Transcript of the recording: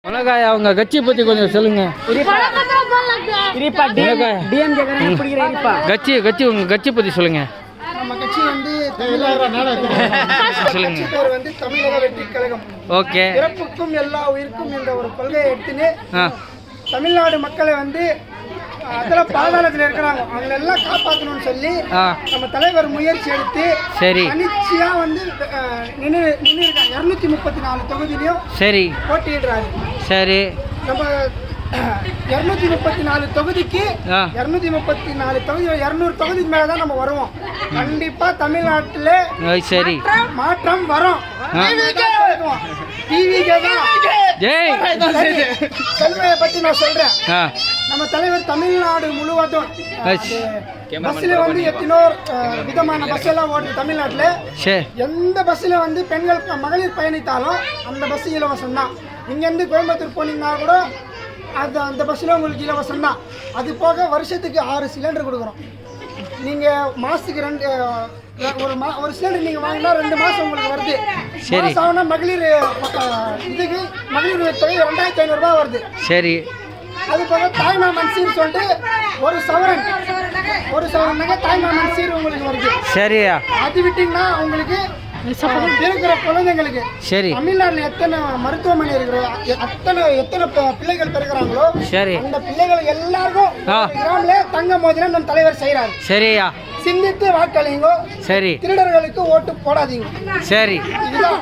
மிளகாய் அவங்க கட்சி பத்தி கொஞ்சம் சொல்லுங்க. கட்சி கட்சி உங்க கட்சி பத்தி சொல்லுங்க. நம்ம கட்சி வந்து சொல்லுங்க வந்து தமிழக வெற்றி கழகம். ஓகே. பிறப்புக்கும் எல்லா உயிருக்கும் என்ற ஒரு கொள்கையை எடுத்துன்னு தமிழ்நாடு மக்களை வந்து அதெல்லாம் பாதாளத்தில் இருக்கிறாங்க அவங்க எல்லாம் காப்பாற்றணும்னு சொல்லி நம்ம தலைவர் முயற்சி எடுத்து சரி தனிச்சையா வந்து நின்று இருக்காங்க. 234 தொகுதியிலையும் சரி போட்டியிடுறாரு. சரி நம்ம 234 தொகுதிக்கு 234 தொகுதி 200 தொகுதிக்கு மேல தான் நம்ம வருவோம். கண்டிப்பா தமிழ்நாட்டில் சரி மாற்றம் வரும். செல்வையை பத்தி நான் சொல்றேன். நம்ம தலைவர் தமிழ்நாடு முழுவதும் பஸ்ல வந்து எத்தனோ விதமான பஸ் எல்லாம் ஓடுது தமிழ்நாட்டுல. எந்த பஸ்ல வந்து பெண்கள் மகளிர் பயணித்தாலும் அந்த பஸ் இலவசம் தான். இங்க இருந்து கோயம்புத்தூர் போனீங்கன்னா கூட அந்த பஸ்ல உங்களுக்கு இலவசம் தான். அது போக வருஷத்துக்கு 6 சிலிண்டர் கொடுக்குறோம். நீங்க மாசத்துக்கு ஒரு சிலிண்டர் நீங்க வாங்கினா 2 மாசம் உங்களுக்கு வருது. சரி மகளிர் இதுக்கு மகளிர் தொகை 2500 ரூபாய் வருது. சரி அது போக தாய்மாமன் சீர் சொல்லிட்டு ஒரு சவரன் நகை தாய்மாமன் சீர் உங்களுக்கு வருது. சரியா அது விட்டீங்கன்னா உங்களுக்கு இருக்கிற குழந்தைங்களுக்கு சரி தமிழ்நாட்டில் எத்தனை மருத்துவமனை இருக்கிறோ எத்தனை பிள்ளைகள் பிறகுறாங்களோ சரி அந்த பிள்ளைகள் எல்லாருக்கும் கிராமில தங்க மோதிரம் நம் தலைவர் செய்யறாரு. சரியா சிந்தித்து வாக்களிங்க. சரி திருடர்களுக்கு ஓட்டு போடாதீங்க. சரி இதுதான்.